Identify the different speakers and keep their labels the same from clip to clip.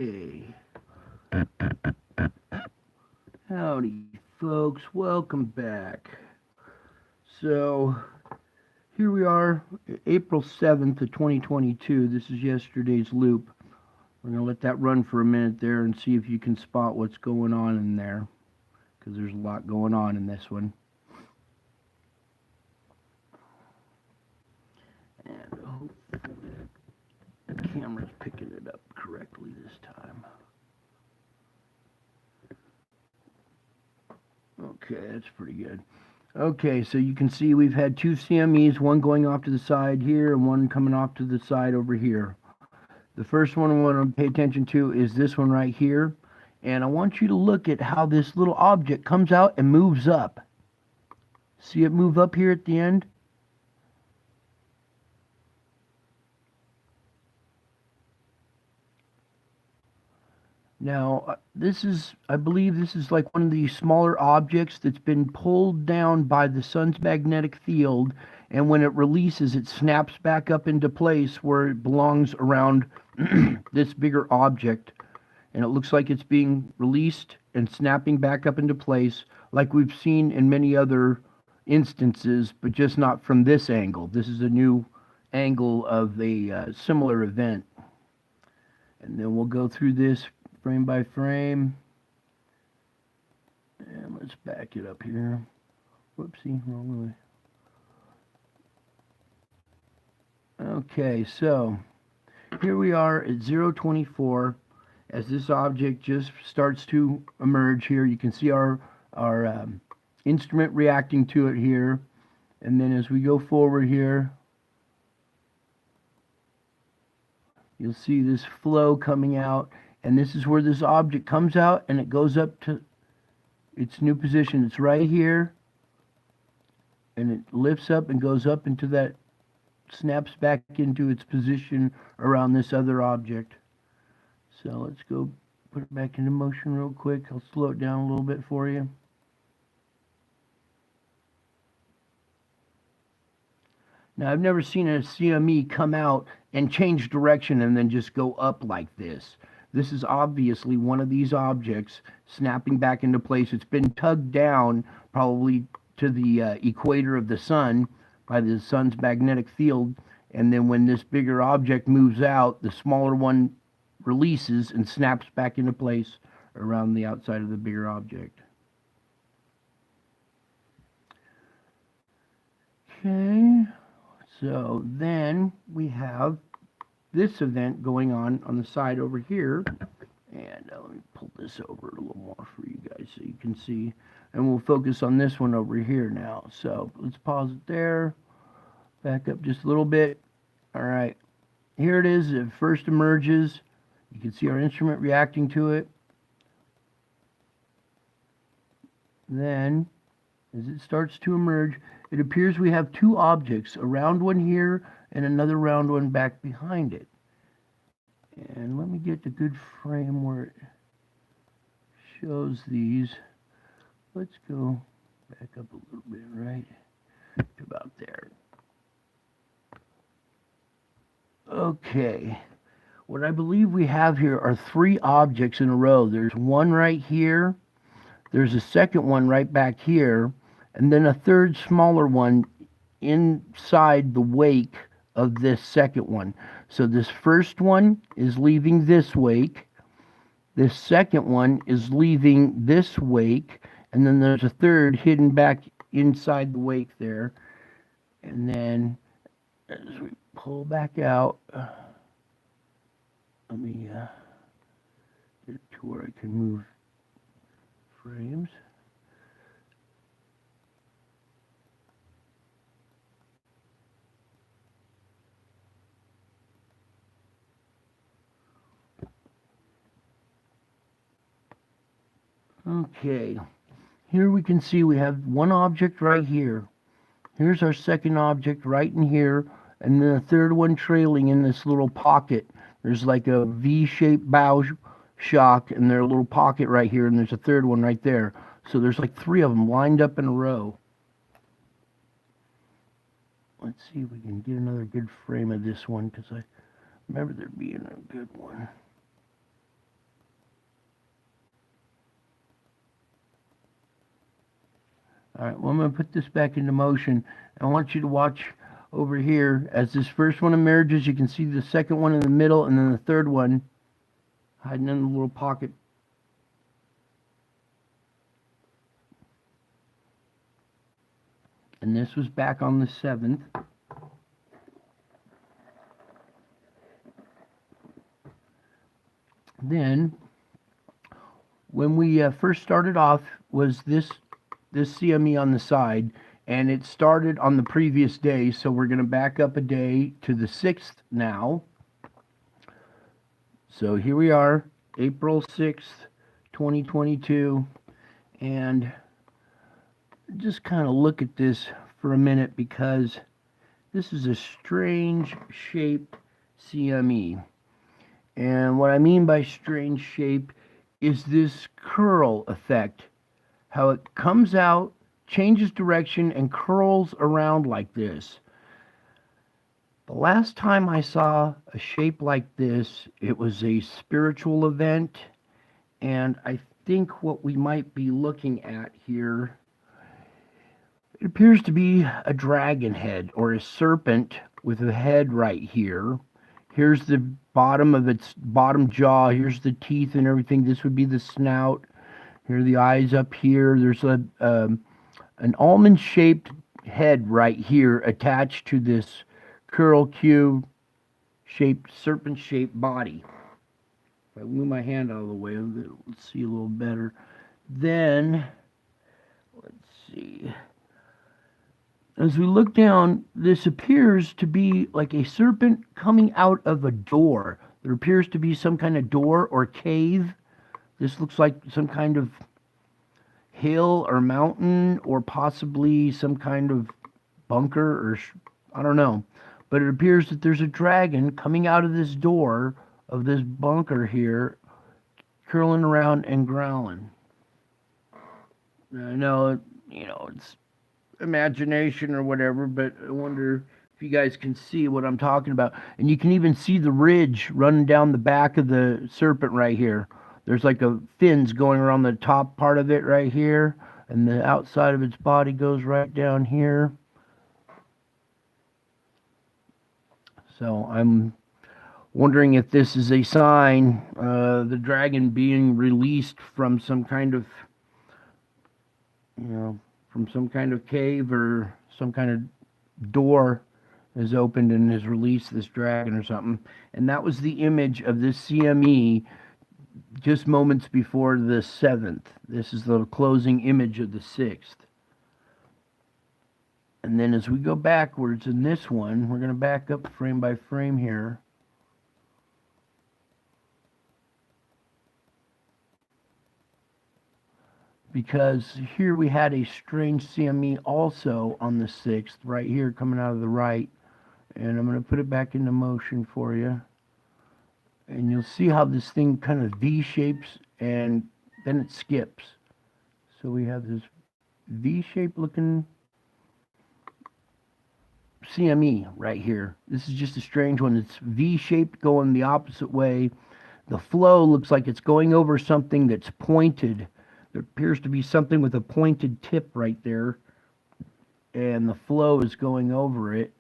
Speaker 1: Hey, howdy, folks. Welcome back. So, here we are, April 7th of 2022. This is yesterday's loop. We're going to let that run for a minute there and see if you can spot what's going on in there, because there's a lot going on in this one. And hopefully the camera's picking it up correctly this time. Okay, that's pretty good. Okay, so you can see we've had two CMEs, one going off to the side here and one coming off to the side over here. The first one I want to pay attention to is this one right here. And I want you to look at how this little object comes out and moves up. See it move up here at the end? Now, I believe this is like one of these smaller objects that's been pulled down by the sun's magnetic field, and when it releases, it snaps back up into place where it belongs around this bigger object. And it looks like it's being released and snapping back up into place, like we've seen in many other instances, but just not from this angle. This is a new angle of a similar event. And then we'll go through this frame by frame. And let's back it up here. Whoopsie, wrong way. Okay, so here we are at 024. As this object just starts to emerge here, you can see our instrument reacting to it here. And then as we go forward here, you'll see this flow coming out, and this is where this object comes out and it goes up to its new position. It's right here, and it lifts up and goes up into that, snaps back into its position around this other object. So let's go put it back into motion real quick. I'll slow it down a little bit for you. Now, I've never seen a CME come out and change direction and then just go up like this. This is obviously one of these objects snapping back into place. It's been tugged down probably to the equator of the sun by the sun's magnetic field. And then when this bigger object moves out, the smaller one releases and snaps back into place around the outside of the bigger object. Okay. So then we have this event going on the side over here. And let me pull this over a little more for you guys so you can see. And we'll focus on this one over here now. So let's pause it there. Back up just a little bit. All right. Here it is. It first emerges. You can see our instrument reacting to it. Then, as it starts to emerge, it appears we have two objects, a round one here and another round one back behind it. And let me get the good frame where it shows these. Let's go back up a little bit, right to about there. Okay, what I believe we have here are three objects in a row. There's one right here, there's a second one right back here, and then a third smaller one inside the wake of this second one. So this first one is leaving this wake, this second one is leaving this wake, and then there's a third hidden back inside the wake there. And then as we pull back out, let me get it to where I can move frames. Okay, here we can see we have one object right here. Here's our second object right in here, and then a third one trailing in this little pocket. There's like a V-shaped bow shock, and there's a little pocket right here, and there's a third one right there. So there's like three of them lined up in a row. Let's see if we can get another good frame of this one, because I remember there being a good one. All right, well, I'm going to put this back into motion. I want you to watch over here. As this first one emerges, you can see the second one in the middle, and then the third one hiding in the little pocket. And this was back on the 7th. Then, when we first started off, was this CME on the side, and it started on the previous day, so we're going to back up a day to the 6th now. So here we are, April 6th, 2022, and just kind of look at this for a minute, because this is a strange shaped CME. And what I mean by strange shape is this curl effect, how it comes out, changes direction, and curls around like this. The last time I saw a shape like this, it was a spiritual event, and I think what we might be looking at here, it appears to be a dragon head or a serpent with a head right here. Here's the bottom of its bottom jaw. Here's the teeth and everything. This would be the snout. Here are the eyes up here. There's an almond-shaped head right here attached to this curlicue shaped, serpent-shaped body. If I move my hand out of the way, let's see a little better. Then, let's see. As we look down, this appears to be like a serpent coming out of a door. There appears to be some kind of door or cave. This looks like some kind of hill or mountain, or possibly some kind of bunker, or I don't know. But it appears that there's a dragon coming out of this door of this bunker here, curling around and growling. I know, it's imagination or whatever, but I wonder if you guys can see what I'm talking about. And you can even see the ridge running down the back of the serpent right here. There's like a fins going around the top part of it right here, and the outside of its body goes right down here. So I'm wondering if this is a sign, the dragon being released from some kind of, from some kind of cave, or some kind of door has opened and has released this dragon or something. And that was the image of this CME just moments before the 7th. This is the closing image of the 6th. And then as we go backwards in this one, we're going to back up frame by frame here. Because here we had a strange CME also on the 6th, right here coming out of the right. And I'm going to put it back into motion for you. And you'll see how this thing kind of V-shapes and then it skips. So we have this V-shaped looking CME right here. This is just a strange one. It's V-shaped going the opposite way. The flow looks like it's going over something that's pointed. There appears to be something with a pointed tip right there, and the flow is going over it.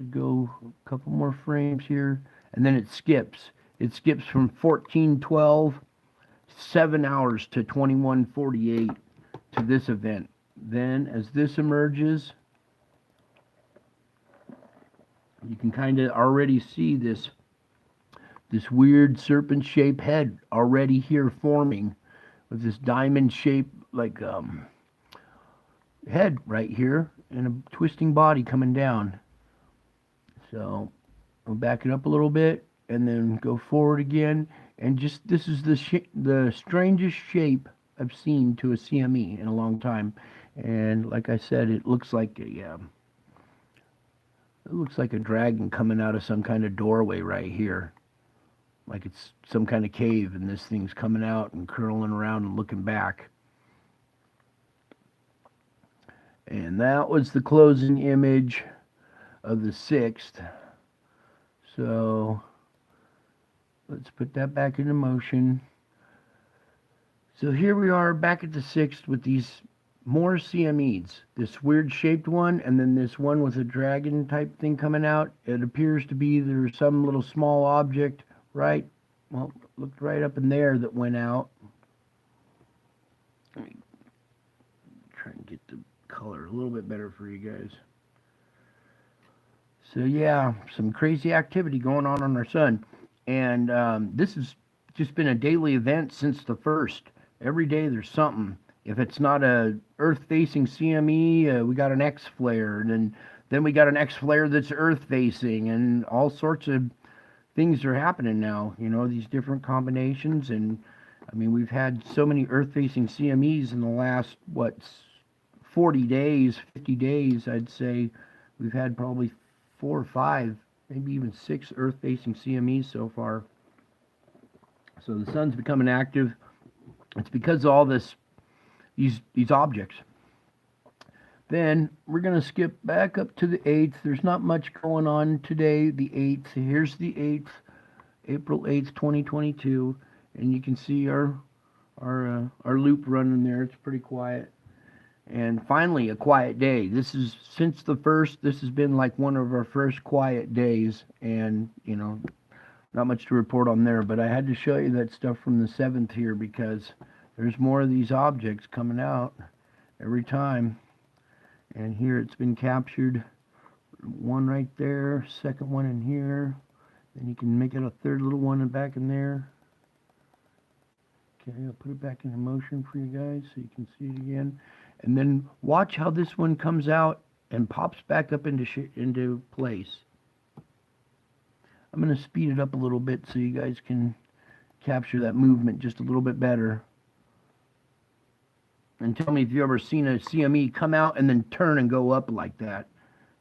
Speaker 1: Go a couple more frames here, and then it skips. It skips from 14:12, 7 hours to 21:48 to this event. Then, as this emerges, you can kind of already see this weird serpent-shaped head already here forming, with this diamond-shaped like head right here and a twisting body coming down. So we'll back it up a little bit and then go forward again, and just this is the strangest shape I've seen to a CME in a long time. And like I said, it looks like a dragon coming out of some kind of doorway right here. Like it's some kind of cave, and this thing's coming out and curling around and looking back. And that was the closing image of the 6th. So let's put that back into motion. So here we are back at the 6th with these more CMEs. This weird shaped one, and then this one with a dragon type thing coming out. It appears to be there's some little small object right, well, looked right up in there that went out. Let me try and get the color a little bit better for you guys. So yeah, some crazy activity going on our sun, and this has just been a daily event since the first. Every day there's something. If it's not a Earth-facing CME, we got an X flare, and then we got an X flare that's Earth-facing, and all sorts of things are happening now. You know, these different combinations, and I mean, we've had so many Earth-facing CMEs in the last 40 days, 50 days, I'd say. We've had probably 4 or 5, maybe even 6 Earth-facing CMEs so far. So the sun's becoming active. It's because of all these objects. Then we're going to skip back up to the 8th. There's not much going on today, the 8th. Here's the 8th, April 8th, 2022. And you can see our loop running there. It's pretty quiet. And finally, a quiet day. This is, since the first, this has been like one of our first quiet days. And, you know, not much to report on there. But I had to show you that stuff from the 7th here because there's more of these objects coming out every time. And here it's been captured. One right there, second one in here. Then you can make it a third little one back in there. Okay, I'll put it back into motion for you guys so you can see it again. And then watch how this one comes out and pops back up into place. I'm going to speed it up a little bit so you guys can capture that movement just a little bit better. And tell me if you've ever seen a CME come out and then turn and go up like that.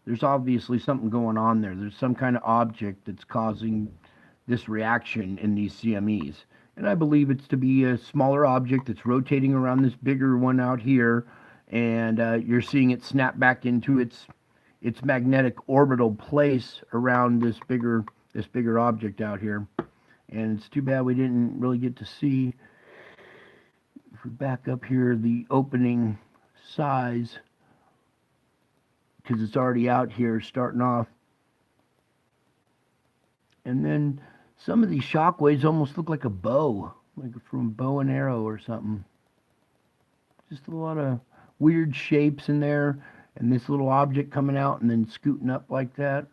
Speaker 1: There's obviously something going on there. There's some kind of object that's causing this reaction in these CMEs. And I believe it's to be a smaller object that's rotating around this bigger one out here. And you're seeing it snap back into its magnetic orbital place around this bigger object out here. And it's too bad we didn't really get to see, if we back up here, the opening size, because it's already out here starting off. And then some of these shock waves almost look like a bow, like from bow and arrow or something. Just a lot of weird shapes in there, and this little object coming out and then scooting up like that.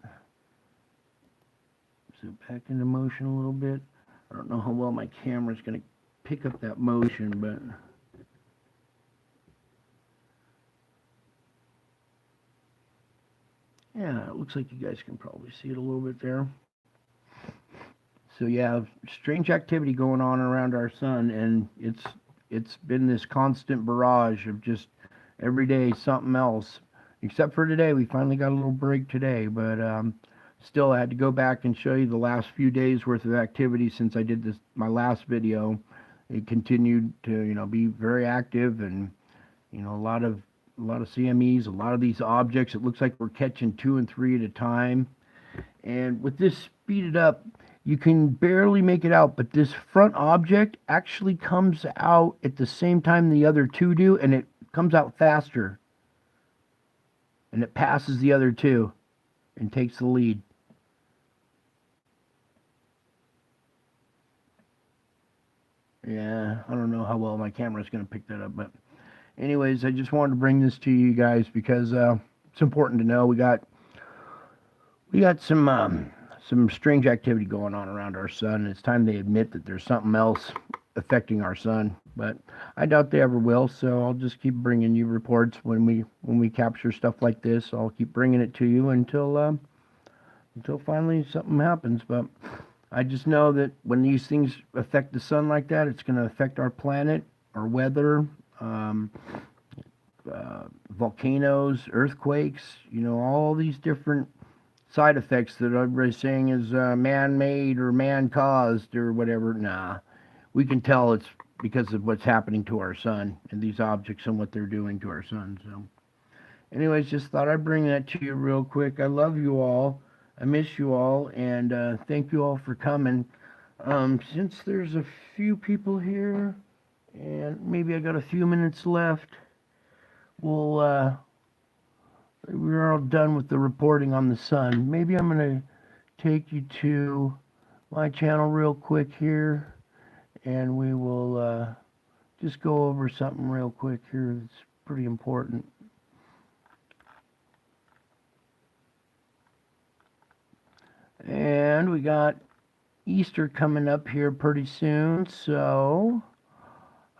Speaker 1: So back into motion a little bit. I don't know how well my camera's going to pick up that motion, but yeah, it looks like you guys can probably see it a little bit there. So yeah, strange activity going on around our sun, and it's been this constant barrage of just every day something else. Except for today, we finally got a little break today, but still I had to go back and show you the last few days worth of activity since I did my last video. It continued to, you know, be very active, and you know, a lot of CMEs, a lot of these objects. It looks like we're catching 2 and 3 at a time. And with this speeded up, you can barely make it out, but this front object actually comes out at the same time the other two do, and it comes out faster. And it passes the other two and takes the lead. Yeah, I don't know how well my camera's going to pick that up, but anyways, I just wanted to bring this to you guys because it's important to know we got some strange activity going on around our sun. It's time they admit that there's something else affecting our sun, but I doubt they ever will. So I'll just keep bringing you reports when we capture stuff like this. I'll keep bringing it to you until finally something happens. But I just know that when these things affect the sun like that, it's going to affect our planet, our weather, volcanoes, earthquakes, you know, all these different side effects that everybody's saying is man-made or man-caused or whatever. Nah, we can tell it's because of what's happening to our sun and these objects and what they're doing to our sun. So anyways, just thought I'd bring that to you real quick. I love you all. I miss you all, and thank you all for coming. Since there's a few people here, and maybe I got a few minutes left, we're all done with the reporting on the sun. Maybe I'm gonna take you to my channel real quick here, and we will just go over something real quick here that's pretty important. And we got Easter coming up here pretty soon, so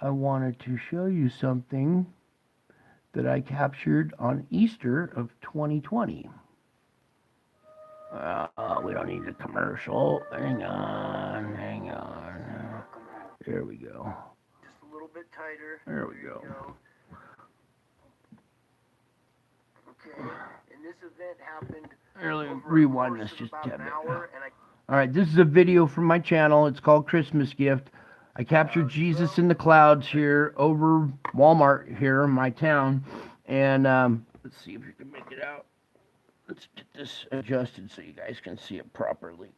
Speaker 1: I wanted to show you something that I captured on Easter of 2020. We don't need a commercial. Hang on, hang on. There we go.
Speaker 2: Just a little bit tighter.
Speaker 1: There we go.
Speaker 2: Okay, and this event happened.
Speaker 1: Rewind this just a bit. Alright, this is a video from my channel. It's called Christmas Gift. I captured Jesus in the clouds here over Walmart here in my town. And let's see if you can make it out. Let's get this adjusted so you guys can see it properly.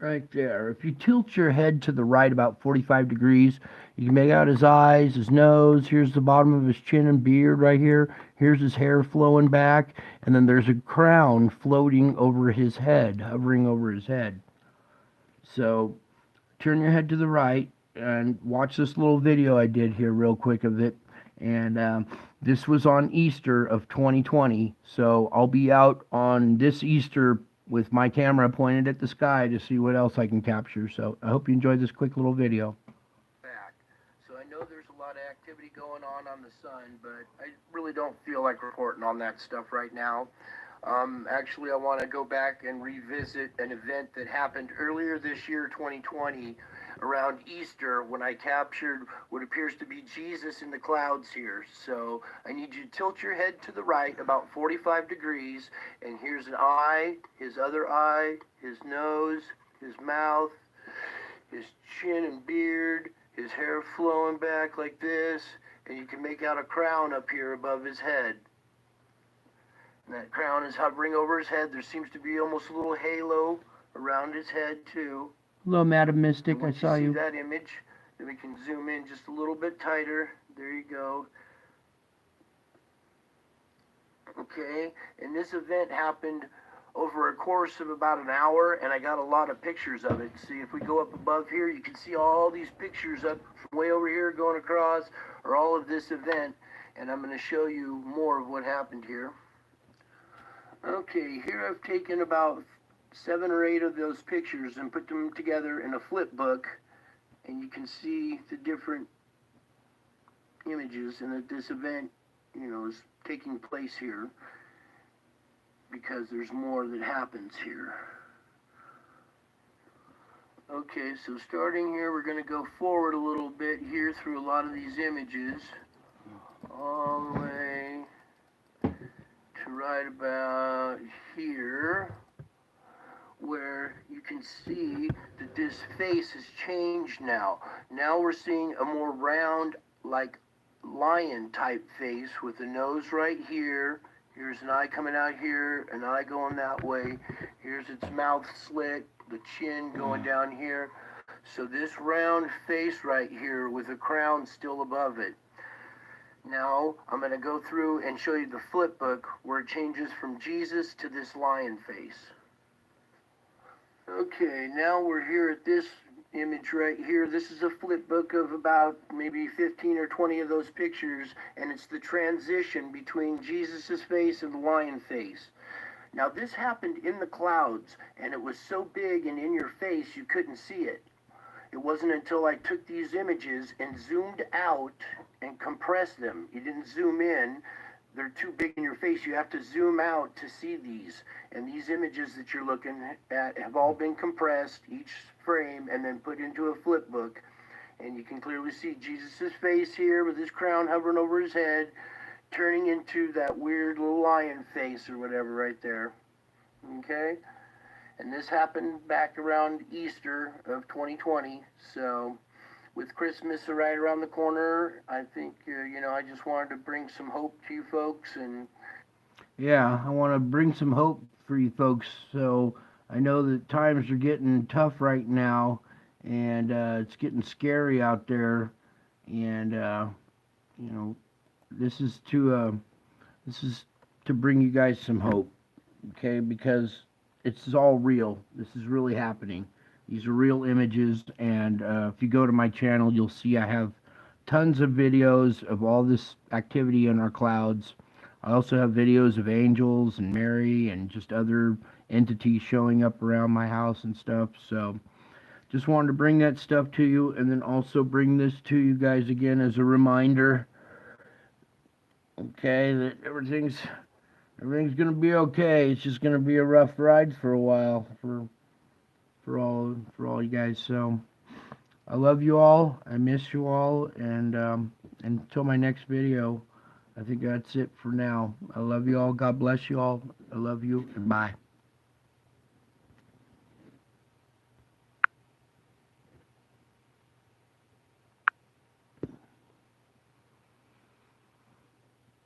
Speaker 1: Right there. If you tilt your head to the right about 45 degrees, you can make out his eyes, his nose. Here's the bottom of his chin and beard right here. Here's his hair flowing back. And then there's a crown floating over his head, hovering over his head. So turn your head to the right and watch this little video I did here real quick of it. And this was on Easter of 2020. So I'll be out on this Easter with my camera pointed at the sky to see what else I can capture. So I hope you enjoyed this quick little video.
Speaker 2: So I know there's a lot of activity going on the sun, but I really don't feel like reporting on that stuff right now. Actually, I want to go back and revisit an event that happened earlier this year, 2020, around Easter, when I captured what appears to be Jesus in the clouds here. So I need you to tilt your head to the right about 45 degrees, and here's an eye, his other eye, his nose, his mouth, his chin and beard, his hair flowing back like this, and you can make out a crown up here above his head. And that crown is hovering over his head. There seems to be almost a little halo around his head too.
Speaker 1: Hello, Madam Mystic. I saw you.
Speaker 2: See that image? Then we can zoom in just a little bit tighter. There you go. Okay, and this event happened over a course of about an hour, and I got a lot of pictures of it. See, if we go up above here, you can see all these pictures up from way over here going across, or all of this event, and I'm going to show you more of what happened here. Okay, here I've taken about 7 or 8 of those pictures and put them together in a flip book, and you can see the different images, and that this event, is taking place here because there's more that happens here. Okay, so starting here, we're going to go forward a little bit here through a lot of these images, all the way to right about here, where you can see that this face has changed now. Now we're seeing a more round, like lion type face with the nose right here. Here's an eye coming out here, an eye going that way. Here's its mouth slit, the chin going down here. So this round face right here with a crown still above it. Now I'm going to go through and show you the flip book where it changes from Jesus to this lion face. Okay, now we're here at this image right here. This is a flip book of about maybe 15 or 20 of those pictures, and it's the transition between Jesus's face and the lion face. Now this happened in the clouds, and it was so big and in your face you couldn't see it. It wasn't until I took these images and zoomed out and compressed them. You didn't zoom in. They're too big in your face. You have to zoom out to see these. And these images that you're looking at have all been compressed, each frame, and then put into a flip book. And you can clearly see Jesus' face here with his crown hovering over his head, turning into that weird little lion face or whatever right there. Okay? And this happened back around Easter of 2020. So with Christmas right around the corner, I think, I just wanted to bring some hope to you folks. And
Speaker 1: yeah, I want to bring some hope for you folks. So I know that times are getting tough right now, and it's getting scary out there. And, this is to bring you guys some hope, okay? Because it's all real. This is really happening. These are real images, and if you go to my channel, you'll see I have tons of videos of all this activity in our clouds. I also have videos of angels and Mary and just other entities showing up around my house and stuff. So just wanted to bring that stuff to you, and then also bring this to you guys again as a reminder, okay, that everything's gonna be okay. It's just gonna be a rough ride for a while for all you guys. So I love you all. I miss you all, and until my next video, I think that's it for now. I love you all. God bless you all. I love you, and bye.